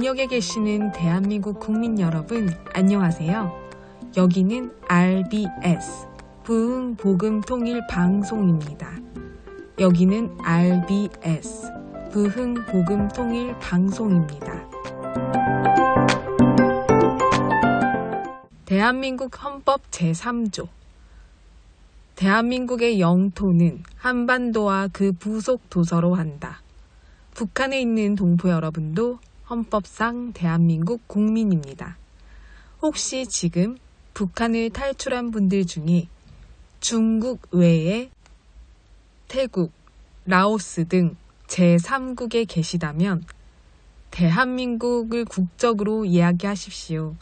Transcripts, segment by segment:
영역에 계시는 대한민국 국민 여러분, 안녕하세요. 여기는 RBS, 부흥복음통일방송입니다. 여기는 RBS, 부흥복음통일방송입니다. 대한민국 헌법 제3조. 대한민국의 영토는 한반도와 그 부속 도서로 한다. 북한에 있는 동포 여러분도 헌법상 대한민국 국민입니다. 혹시 지금 북한을 탈출한 분들 중에 중국 외에 태국, 라오스 등 제3국에 계시다면 대한민국을 국적으로 이야기하십시오.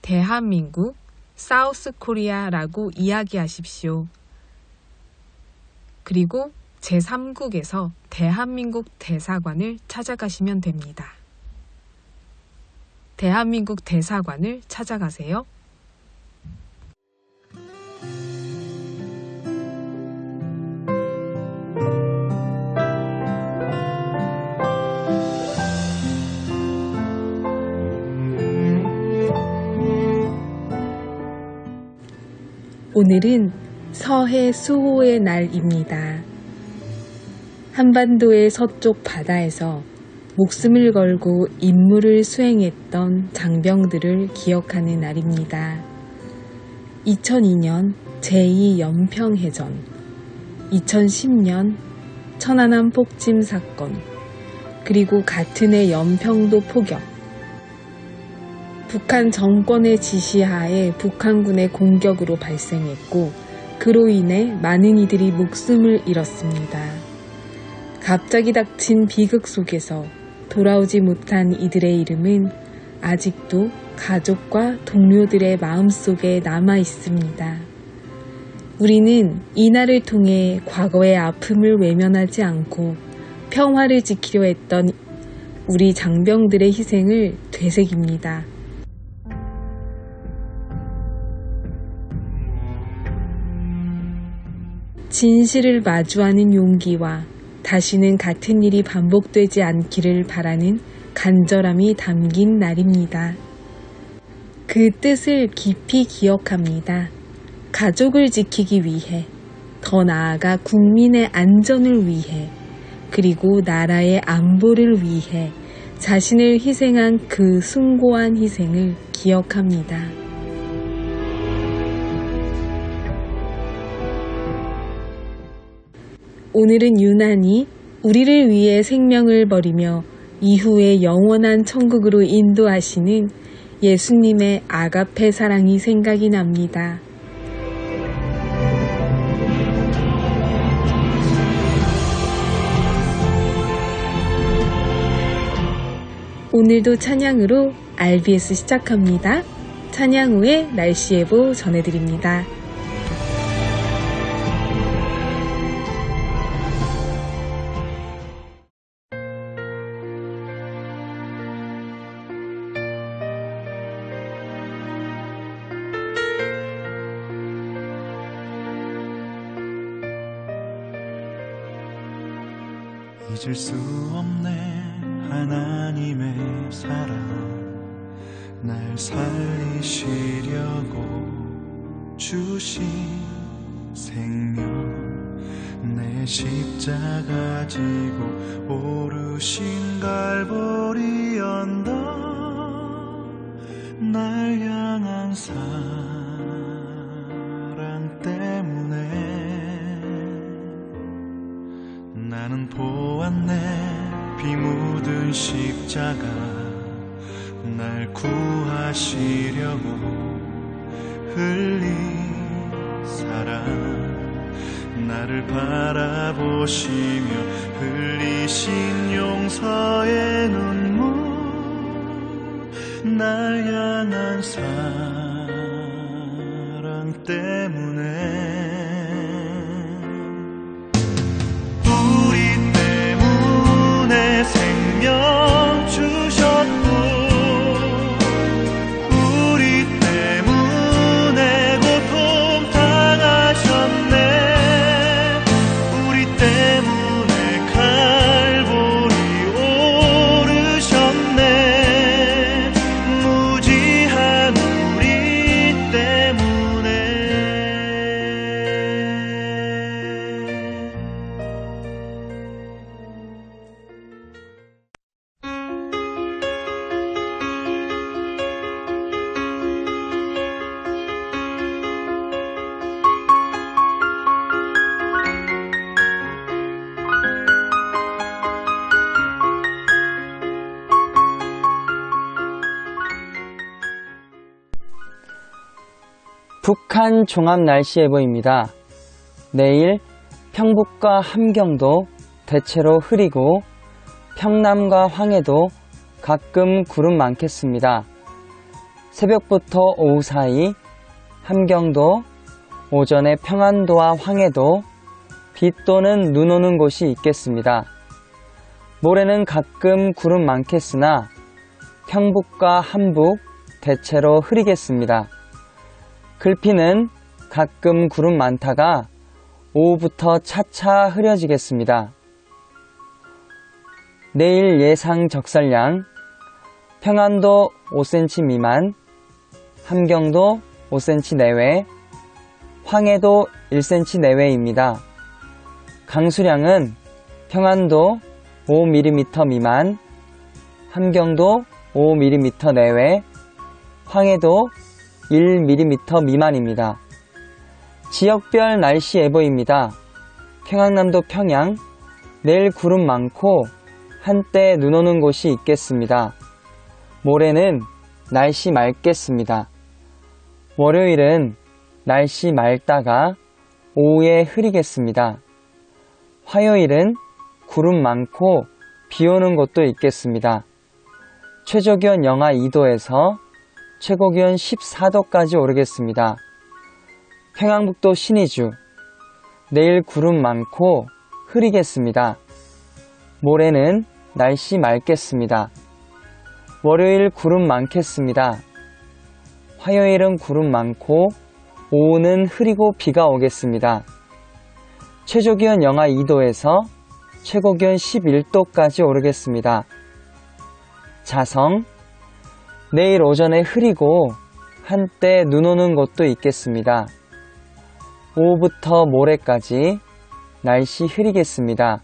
대한민국, 사우스 코리아라고 이야기하십시오. 그리고 제3국에서 대한민국 대사관을 찾아가시면 됩니다. 대한민국 대사관을 찾아가세요. 오늘은 서해 수호의 날입니다. 한반도의 서쪽 바다에서 목숨을 걸고 임무를 수행했던 장병들을 기억하는 날입니다. 2002년 제2연평해전, 2010년 천안함 폭침 사건, 그리고 같은 해 연평도 포격, 북한 정권의 지시하에 북한군의 공격으로 발생했고 그로 인해 많은 이들이 목숨을 잃었습니다. 갑자기 닥친 비극 속에서 돌아오지 못한 이들의 이름은 아직도 가족과 동료들의 마음속에 남아 있습니다. 우리는 이날을 통해 과거의 아픔을 외면하지 않고 평화를 지키려 했던 우리 장병들의 희생을 되새깁니다. 진실을 마주하는 용기와 다시는 같은 일이 반복되지 않기를 바라는 간절함이 담긴 날입니다. 그 뜻을 깊이 기억합니다. 가족을 지키기 위해, 더 나아가 국민의 안전을 위해, 그리고 나라의 안보를 위해 자신을 희생한 그 숭고한 희생을 기억합니다. 오늘은 유난히 우리를 위해 생명을 버리며 이후에 영원한 천국으로 인도하시는 예수님의 아가페 사랑이 생각이 납니다. 오늘도 찬양으로 RBS 시작합니다. 찬양 후에 날씨 예보 전해드립니다. 잊을 수 없네 하나님의 사랑, 날 살리시려고 주신 생명, 내 십자가 지고 오르신 갈보리 언덕, 날 향한 사랑 때문에 나는 보았네. 피 묻은 십자가, 날 구하시려고 흘린 사랑, 나를 바라보시며 흘리신 용서의 눈물, 날 향한 사랑 때문에 생명 주셨고, 우리 때문에 고통 당하셨네. 우리 때문에 갈보리 오르셨네. 북한 종합날씨예보입니다. 내일 평북과 함경도 대체로 흐리고 평남과 황해도 가끔 구름 많겠습니다. 새벽부터 오후 사이 함경도, 오전에 평안도와 황해도 비 또는 눈 오는 곳이 있겠습니다. 모레는 가끔 구름 많겠으나 평북과 함북 대체로 흐리겠습니다. 글피는 가끔 구름 많다가 오후부터 차차 흐려지겠습니다. 내일 예상 적설량 평안도 5cm 미만, 함경도 5cm 내외, 황해도 1cm 내외입니다. 강수량은 평안도 5mm 미만, 함경도 5mm 내외, 황해도 1mm 미만입니다. 지역별 날씨 예보입니다. 평안남도 평양, 내일 구름 많고 한때 눈 오는 곳이 있겠습니다. 모레는 날씨 맑겠습니다. 월요일은 날씨 맑다가 오후에 흐리겠습니다. 화요일은 구름 많고 비 오는 곳도 있겠습니다. 최저기온 영하 2도에서 최고기온 14도까지 오르겠습니다. 평안북도 신의주, 내일 구름 많고 흐리겠습니다. 모레는 날씨 맑겠습니다. 월요일 구름 많겠습니다. 화요일은 구름 많고 오후는 흐리고 비가 오겠습니다. 최저기온 영하 2도에서 최고기온 11도까지 오르겠습니다. 자성, 내일 오전에 흐리고 한때 눈 오는 곳도 있겠습니다. 오후부터 모레까지 날씨 흐리겠습니다.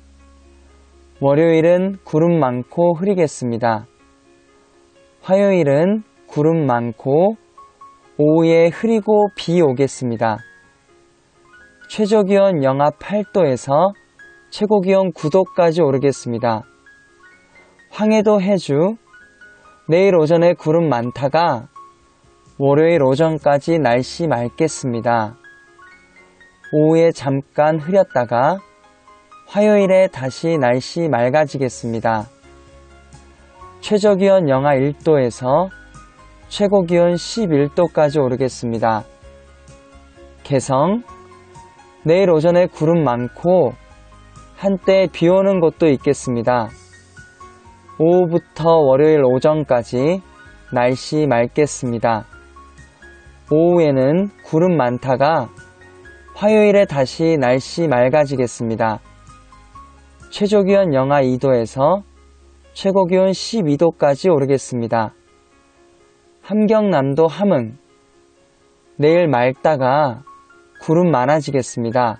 월요일은 구름 많고 흐리겠습니다. 화요일은 구름 많고 오후에 흐리고 비 오겠습니다. 최저기온 영하 8도에서 최고기온 9도까지 오르겠습니다. 황해도 해주, 내일 오전에 구름 많다가 월요일 오전까지 날씨 맑겠습니다. 오후에 잠깐 흐렸다가 화요일에 다시 날씨 맑아지겠습니다. 최저기온 영하 1도에서 최고기온 11도까지 오르겠습니다. 개성, 내일 오전에 구름 많고 한때 비 오는 곳도 있겠습니다. 오후부터 월요일 오전까지 날씨 맑겠습니다. 오후에는 구름 많다가 화요일에 다시 날씨 맑아지겠습니다. 최저기온 영하 2도에서 최고기온 12도까지 오르겠습니다. 함경남도 함흥, 내일 맑다가 구름 많아지겠습니다.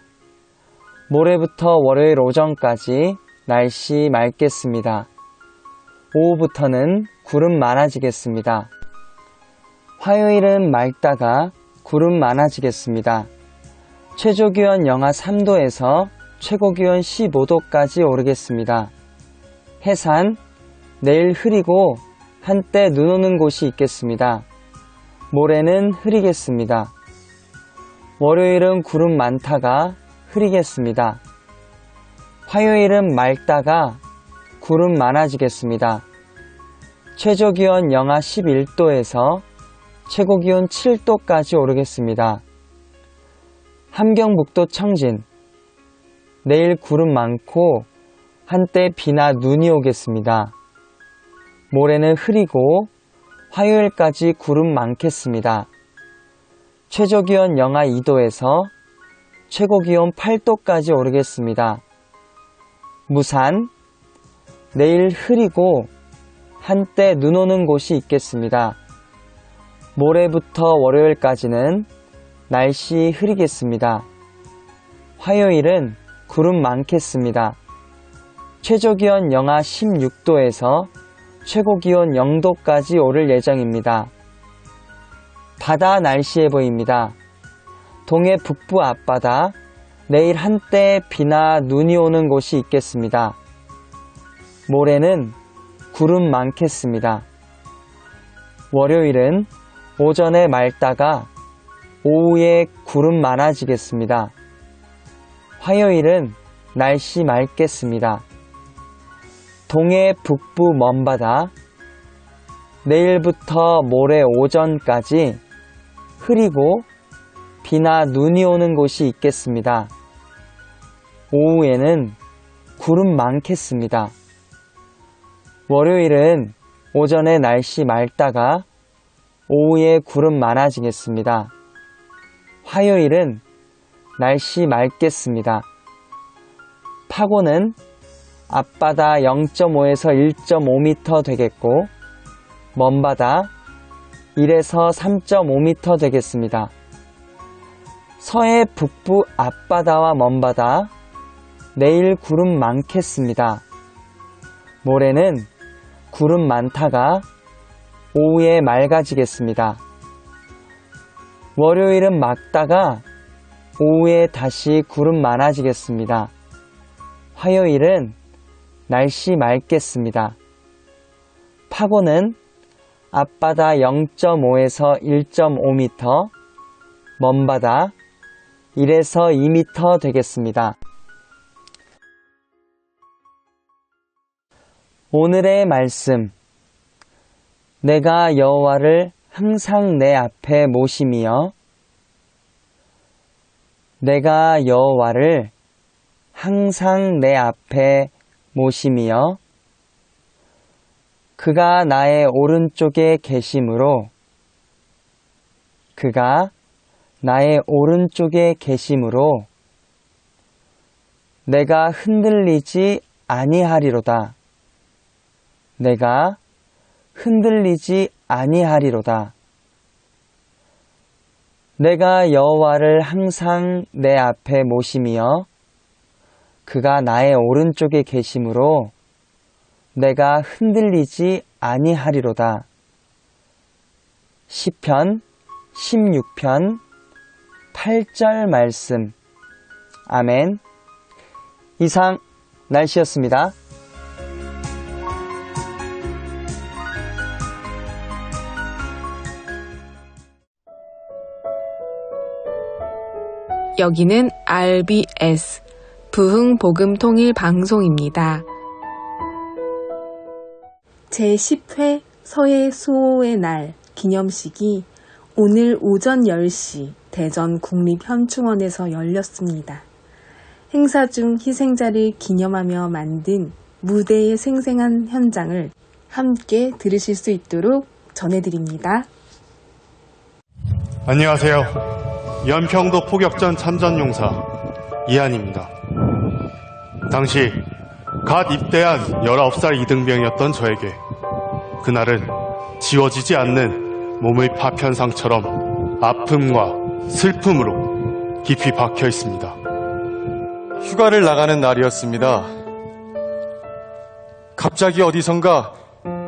모레부터 월요일 오전까지 날씨 맑겠습니다. 오후부터는 구름 많아지겠습니다. 화요일은 맑다가 구름 많아지겠습니다. 최저기온 영하 3도에서 최고기온 15도까지 오르겠습니다. 해산, 내일 흐리고 한때 눈 오는 곳이 있겠습니다. 모레는 흐리겠습니다. 월요일은 구름 많다가 흐리겠습니다. 화요일은 맑다가 구름 많아지겠습니다. 최저기온 영하 11도에서 최고기온 7도까지 오르겠습니다. 함경북도 청진, 내일 구름 많고 한때 비나 눈이 오겠습니다. 모레는 흐리고 화요일까지 구름 많겠습니다. 최저기온 영하 2도에서 최고기온 8도까지 오르겠습니다. 무산, 내일 흐리고 한때 눈 오는 곳이 있겠습니다. 모레부터 월요일까지는 날씨 흐리겠습니다. 화요일은 구름 많겠습니다. 최저기온 영하 16도에서 최고기온 0도까지 오를 예정입니다. 바다 날씨 예보입니다. 동해 북부 앞바다, 내일 한때 비나 눈이 오는 곳이 있겠습니다. 모레는 구름 많겠습니다. 월요일은 오전에 맑다가 오후에 구름 많아지겠습니다. 화요일은 날씨 맑겠습니다. 동해 북부 먼바다, 내일부터 모레 오전까지 흐리고 비나 눈이 오는 곳이 있겠습니다. 오후에는 구름 많겠습니다. 월요일은 오전에 날씨 맑다가 오후에 구름 많아지겠습니다. 화요일은 날씨 맑겠습니다. 파고는 앞바다 0.5에서 1.5m 되겠고 먼바다 1에서 3.5m 되겠습니다. 서해 북부 앞바다와 먼바다 내일 구름 많겠습니다. 모레는 구름 많다가 오후에 맑아지겠습니다. 월요일은 맑다가 오후에 다시 구름 많아지겠습니다. 화요일은 날씨 맑겠습니다. 파고는 앞바다 0.5에서 1.5m, 먼바다 1에서 2m 되겠습니다. 오늘의 말씀. 내가 여호와를 항상 내 앞에 모심이여. 내가 여호와를 항상 내 앞에 모심이여. 그가 나의 오른쪽에 계심으로 그가 나의 오른쪽에 계심으로 내가 흔들리지 아니하리로다. 내가 흔들리지 아니하리로다. 내가 여호와를 항상 내 앞에 모심이여. 그가 나의 오른쪽에 계심으로 내가 흔들리지 아니하리로다. 시편 16편 8절 말씀. 아멘. 이상 날씨였습니다. 여기는 RBS 부흥복음통일방송입니다. 제10회 서해 수호의 날 기념식이 오늘 오전 10시 대전 국립현충원에서 열렸습니다. 행사 중 희생자를 기념하며 만든 무대의 생생한 현장을 함께 들으실 수 있도록 전해드립니다. 안녕하세요. 연평도 포격전 참전용사 이한입니다. 당시 갓 입대한 19살 이등병이었던 저에게 그날은 지워지지 않는 몸의 파편상처럼 아픔과 슬픔으로 깊이 박혀 있습니다. 휴가를 나가는 날이었습니다. 갑자기 어디선가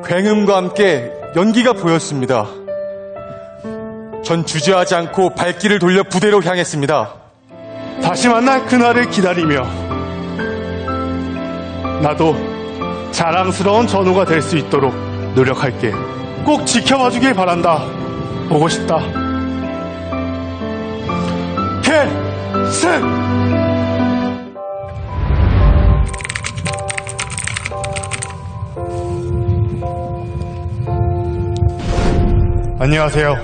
굉음과 함께 연기가 보였습니다. 전 주저하지 않고 발길을 돌려 부대로 향했습니다. 다시 만날 그날을 기다리며 나도 자랑스러운 전우가 될 수 있도록 노력할게. 꼭 지켜봐 주길 바란다. 보고 싶다. 필승! 안녕하세요.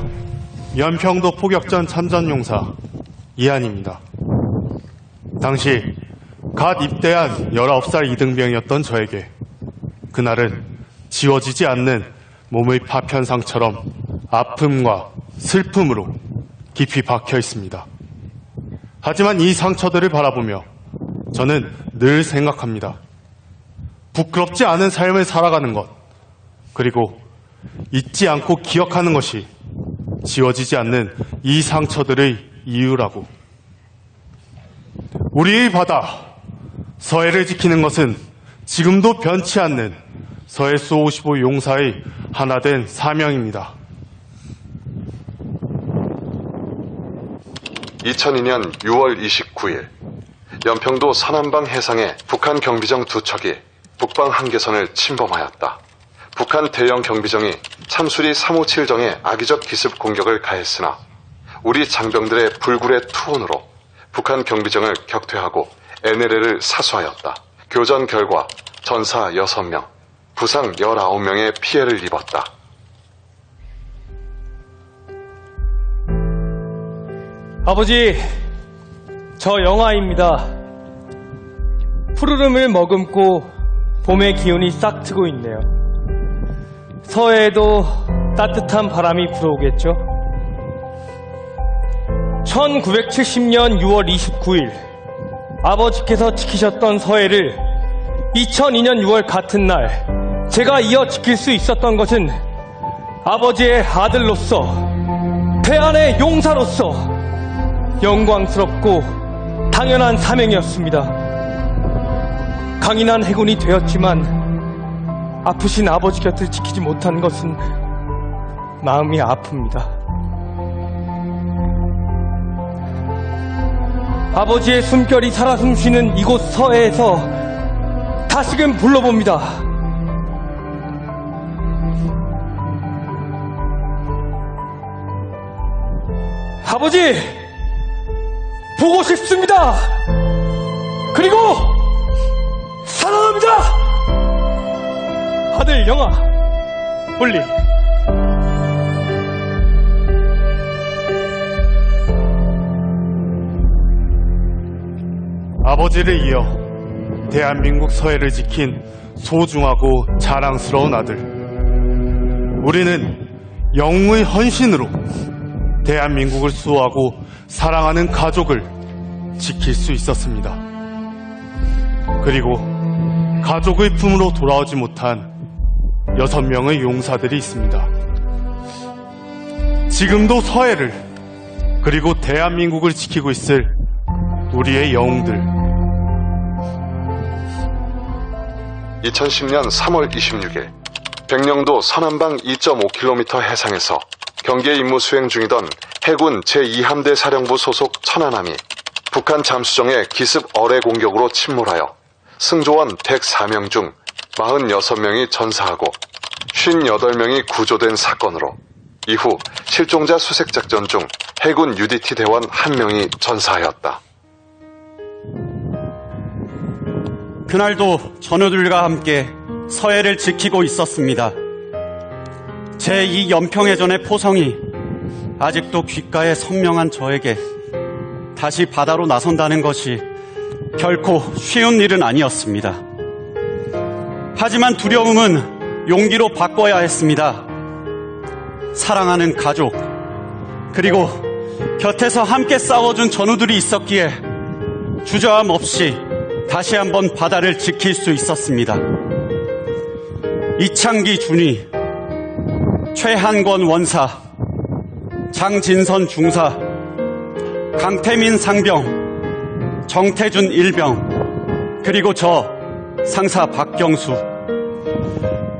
연평도 포격전 참전용사 이한입니다. 당시 갓 입대한 19살 이등병이었던 저에게 그날은 지워지지 않는 몸의 파편상처럼 아픔과 슬픔으로 깊이 박혀 있습니다. 하지만 이 상처들을 바라보며 저는 늘 생각합니다. 부끄럽지 않은 삶을 살아가는 것, 그리고 잊지 않고 기억하는 것이 지워지지 않는 이 상처들의 이유라고. 우리의 바다, 서해를 지키는 것은 지금도 변치 않는 서해수 55 용사의 하나된 사명입니다. 2002년 6월 29일 연평도 서남방 해상에 북한 경비정 2척이 북방 한계선을 침범하였다. 북한 대형 경비정이 참수리 357정에 악의적 기습 공격을 가했으나 우리 장병들의 불굴의 투혼으로 북한 경비정을 격퇴하고 NLL을 사수하였다. 교전 결과 전사 6명, 부상 19명의 피해를 입었다. 아버지, 저 영아입니다. 푸르름을 머금고 봄의 기운이 싹 트고 있네요. 서해에도 따뜻한 바람이 불어오겠죠? 1970년 6월 29일 아버지께서 지키셨던 서해를 2002년 6월 같은 날 제가 이어 지킬 수 있었던 것은 아버지의 아들로서, 태안의 용사로서 영광스럽고 당연한 사명이었습니다. 강인한 해군이 되었지만 아프신 아버지 곁을 지키지 못한 것은 마음이 아픕니다. 아버지의 숨결이 살아 숨쉬는 이곳 서해에서 다시금 불러봅니다. 아버지, 보고 싶습니다. 그리고 사랑합니다. 아들 영아, 올리. 아버지를 이어 대한민국 서해를 지킨 소중하고 자랑스러운 아들. 우리는 영웅의 헌신으로 대한민국을 수호하고 사랑하는 가족을 지킬 수 있었습니다. 그리고 가족의 품으로 돌아오지 못한 6명의 용사들이 있습니다. 지금도 서해를 그리고 대한민국을 지키고 있을 우리의 영웅들. 2010년 3월 26일 백령도 서남방 2.5km 해상에서 경계 임무 수행 중이던 해군 제2함대 사령부 소속 천안함이 북한 잠수정의 기습 어뢰 공격으로 침몰하여 승조원 104명 중 46명이 전사하고 58명이 구조된 사건으로 이후 실종자 수색작전 중 해군 UDT 대원 1명이 전사하였다. 그날도 전우들과 함께 서해를 지키고 있었습니다. 제2 연평해전의 포성이 아직도 귓가에 선명한 저에게 다시 바다로 나선다는 것이 결코 쉬운 일은 아니었습니다. 하지만 두려움은 용기로 바꿔야 했습니다. 사랑하는 가족, 그리고 곁에서 함께 싸워준 전우들이 있었기에 주저함 없이 다시 한번 바다를 지킬 수 있었습니다. 이창기 준위, 최한권 원사, 장진선 중사, 강태민 상병, 정태준 일병, 그리고 저 상사 박경수.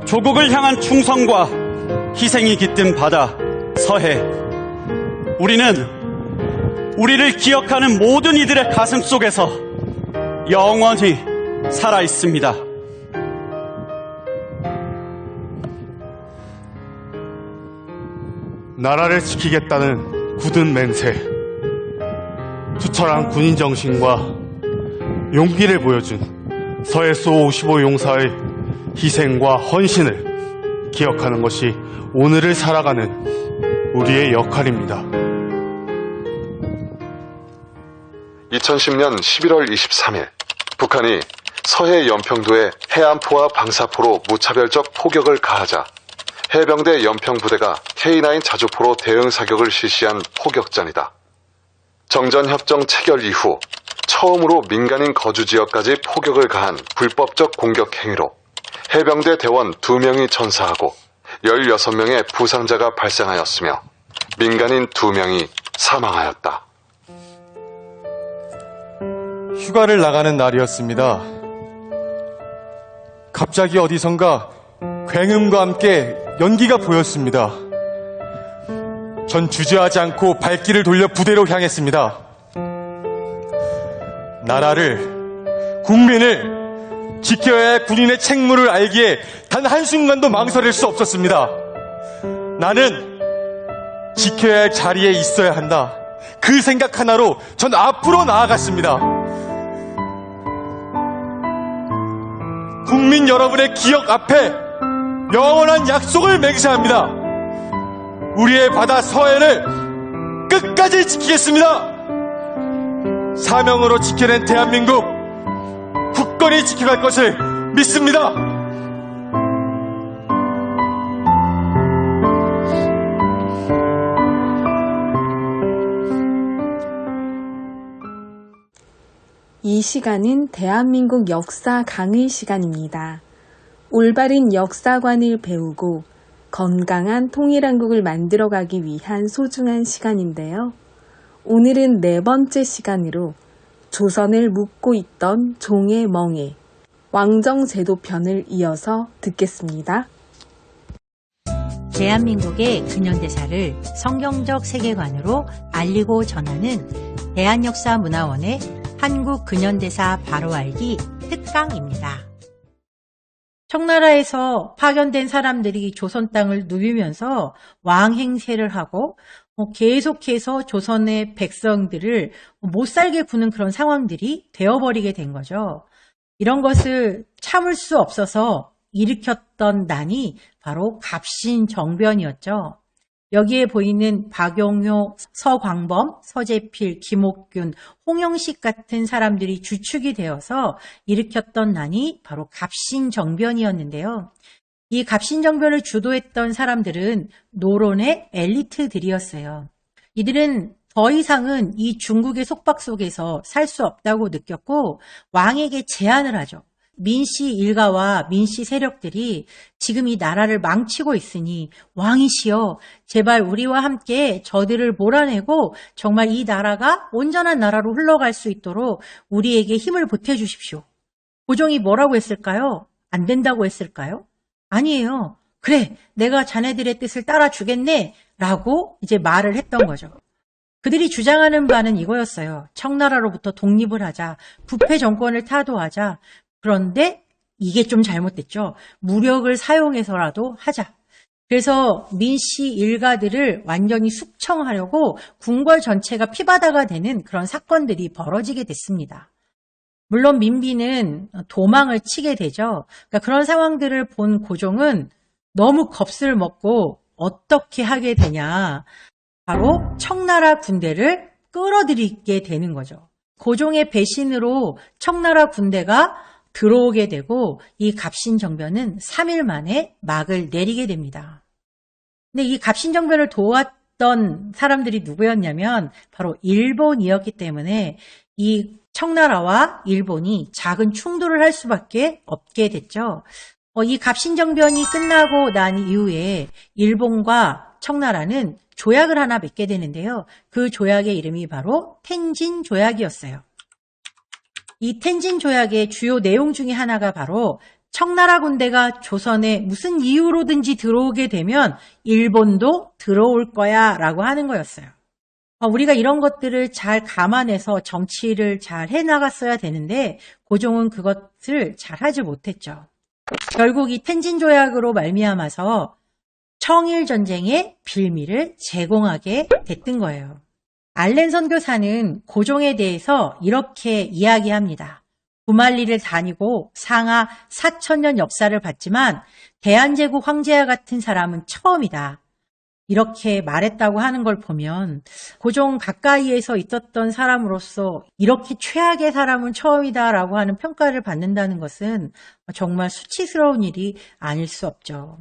조국을 향한 충성과 희생이 깃든 바다 서해. 우리는 우리를 기억하는 모든 이들의 가슴 속에서 영원히 살아 있습니다. 나라를 지키겠다는 굳은 맹세, 투철한 군인 정신과 용기를 보여준 서해수 55 용사의 희생과 헌신을 기억하는 것이 오늘을 살아가는 우리의 역할입니다. 2010년 11월 23일 북한이 서해 연평도에 해안포와 방사포로 무차별적 포격을 가하자 해병대 연평부대가 K9 자주포로 대응 사격을 실시한 포격전이다. 정전협정 체결 이후 처음으로 민간인 거주지역까지 포격을 가한 불법적 공격 행위로 해병대 대원 2명이 전사하고 16명의 부상자가 발생하였으며 민간인 2명이 사망하였다. 휴가를 나가는 날이었습니다. 갑자기 어디선가 굉음과 함께 연기가 보였습니다. 전 주저하지 않고 발길을 돌려 부대로 향했습니다. 나라를, 국민을 지켜야 할 군인의 책무를 알기에 단 한순간도 망설일 수 없었습니다. 나는 지켜야 할 자리에 있어야 한다. 그 생각 하나로 전 앞으로 나아갔습니다. 국민 여러분의 기억 앞에 영원한 약속을 맹세합니다. 우리의 바다 서해를 끝까지 지키겠습니다. 사명으로 지켜낸 대한민국 굳건히 지켜갈 것을 믿습니다. 이 시간은 대한민국 역사 강의 시간입니다. 올바른 역사관을 배우고 건강한 통일한국을 만들어가기 위한 소중한 시간인데요. 오늘은 4번째 시간으로 조선을 묻고 있던 종의 멍에 왕정제도 편을 이어서 듣겠습니다. 대한민국의 근현대사를 성경적 세계관으로 알리고 전하는 대한역사문화원의 한국 근현대사 바로 알기 특강입니다. 청나라에서 파견된 사람들이 조선 땅을 누비면서 왕 행세를 하고 계속해서 조선의 백성들을 못 살게 구는 그런 상황들이 되어버리게 된 거죠. 이런 것을 참을 수 없어서 일으켰던 난이 바로 갑신정변이었죠. 여기에 보이는 박용효, 서광범, 서재필, 김옥균, 홍영식 같은 사람들이 주축이 되어서 일으켰던 난이 바로 갑신정변이었는데요. 이 갑신정변을 주도했던 사람들은 노론의 엘리트들이었어요. 이들은 더 이상은 이 중국의 속박 속에서 살 수 없다고 느꼈고 왕에게 제안을 하죠. 민씨 일가와 민씨 세력들이 지금 이 나라를 망치고 있으니 왕이시여 제발 우리와 함께 저들을 몰아내고 정말 이 나라가 온전한 나라로 흘러갈 수 있도록 우리에게 힘을 보태주십시오. 고종이 뭐라고 했을까요? 안 된다고 했을까요? 아니에요. 그래, 내가 자네들의 뜻을 따라주겠네 라고 이제 말을 했던 거죠. 그들이 주장하는 바는 이거였어요. 청나라로부터 독립을 하자, 부패 정권을 타도하자. 그런데 이게 좀 잘못됐죠. 무력을 사용해서라도 하자. 그래서 민씨 일가들을 완전히 숙청하려고 궁궐 전체가 피바다가 되는 그런 사건들이 벌어지게 됐습니다. 물론 민비는 도망을 치게 되죠. 그러니까 그런 상황들을 본 고종은 너무 겁을 먹고 어떻게 하게 되냐. 바로 청나라 군대를 끌어들이게 되는 거죠. 고종의 배신으로 청나라 군대가 들어오게 되고 이 갑신정변은 3일 만에 막을 내리게 됩니다. 근데 이 갑신정변을 도왔던 사람들이 누구였냐면 바로 일본이었기 때문에 이 청나라와 일본이 작은 충돌을 할 수밖에 없게 됐죠. 이 갑신정변이 끝나고 난 이후에 일본과 청나라는 조약을 하나 맺게 되는데요. 그 조약의 이름이 바로 텐진 조약이었어요. 이 텐진 조약의 주요 내용 중에 하나가 바로 청나라 군대가 조선에 무슨 이유로든지 들어오게 되면 일본도 들어올 거야 라고 하는 거였어요. 우리가 이런 것들을 잘 감안해서 정치를 잘 해나갔어야 되는데 고종은 그것을 잘 하지 못했죠. 결국 이 텐진 조약으로 말미암아서 청일전쟁의 빌미를 제공하게 됐던 거예요. 알렌 선교사는 고종에 대해서 이렇게 이야기합니다. 구말리를 다니고 상하 4,000년 역사를 봤지만 대한제국 황제와 같은 사람은 처음이다. 이렇게 말했다고 하는 걸 보면 고종 가까이에서 있었던 사람으로서 이렇게 최악의 사람은 처음이다라고 하는 평가를 받는다는 것은 정말 수치스러운 일이 아닐 수 없죠.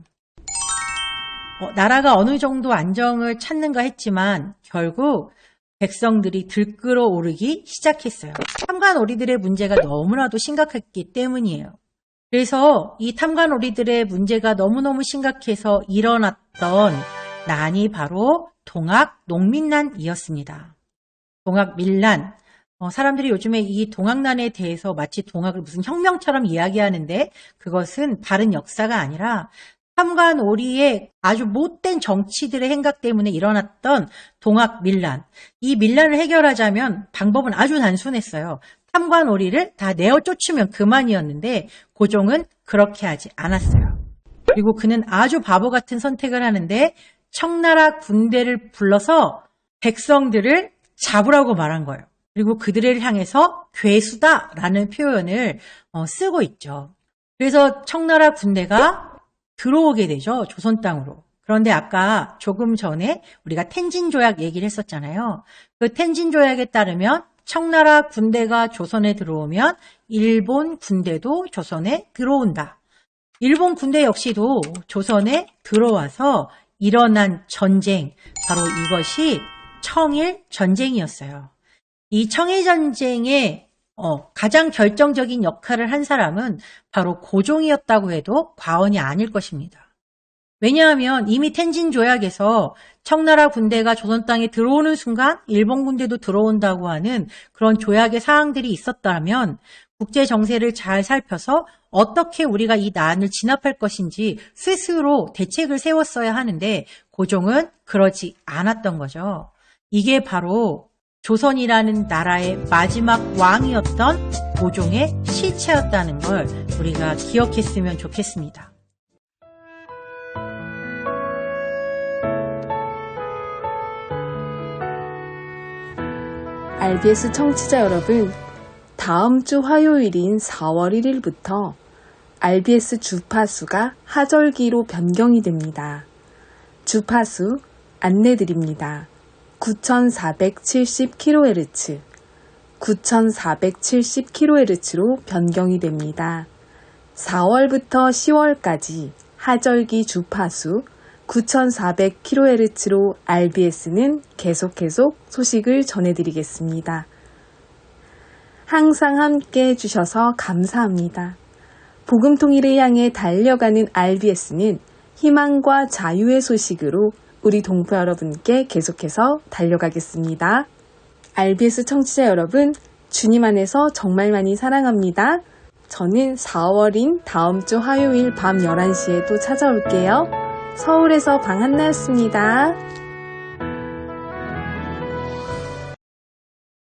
나라가 어느 정도 안정을 찾는가 했지만 결국 백성들이 들끓어 오르기 시작했어요. 탐관오리들의 문제가 너무나도 심각했기 때문이에요. 그래서 이 탐관오리들의 문제가 너무너무 심각해서 일어났던 난이 바로 동학 농민난이었습니다. 동학밀난. 사람들이 요즘에 이 동학난에 대해서 마치 동학을 무슨 혁명처럼 이야기하는데 그것은 다른 역사가 아니라 탐관오리의 아주 못된 정치들의 행각 때문에 일어났던 동학밀난. 이 밀란을 해결하자면 방법은 아주 단순했어요. 탐관오리를 다 내어 쫓으면 그만이었는데 고종은 그렇게 하지 않았어요. 그리고 그는 아주 바보 같은 선택을 하는데 청나라 군대를 불러서 백성들을 잡으라고 말한 거예요. 그리고 그들을 향해서 괴수다라는 표현을 쓰고 있죠. 그래서 청나라 군대가 들어오게 되죠. 조선 땅으로. 그런데 아까 조금 전에 우리가 텐진 조약 얘기를 했었잖아요. 그 텐진 조약에 따르면 청나라 군대가 조선에 들어오면 일본 군대도 조선에 들어온다. 일본 군대 역시도 조선에 들어와서 일어난 전쟁, 바로 이것이 청일 전쟁이었어요. 이 청일 전쟁에 가장 결정적인 역할을 한 사람은 바로 고종이었다고 해도 과언이 아닐 것입니다. 왜냐하면 이미 텐진 조약에서 청나라 군대가 조선 땅에 들어오는 순간 일본 군대도 들어온다고 하는 그런 조약의 사항들이 있었다면 국제 정세를 잘 살펴서 어떻게 우리가 이 난을 진압할 것인지 스스로 대책을 세웠어야 하는데 고종은 그러지 않았던 거죠. 이게 바로 조선이라는 나라의 마지막 왕이었던 고종의 실체였다는 걸 우리가 기억했으면 좋겠습니다. RBS 청취자 여러분, 다음 주 화요일인 4월 1일부터 RBS 주파수가 하절기로 변경이 됩니다. 주파수 안내드립니다. 9470kHz, 9470kHz로 변경이 됩니다. 4월부터 10월까지 하절기 주파수 9400kHz로 RBS는 계속 소식을 전해드리겠습니다. 항상 함께 해주셔서 감사합니다. 복음통일을 향해 달려가는 RBS는 희망과 자유의 소식으로 우리 동포 여러분께 계속해서 달려가겠습니다. RBS 청취자 여러분, 주님 안에서 정말 많이 사랑합니다. 저는 4월인 다음 주 화요일 밤 11시에 또 찾아올게요. 서울에서 방한나였습니다.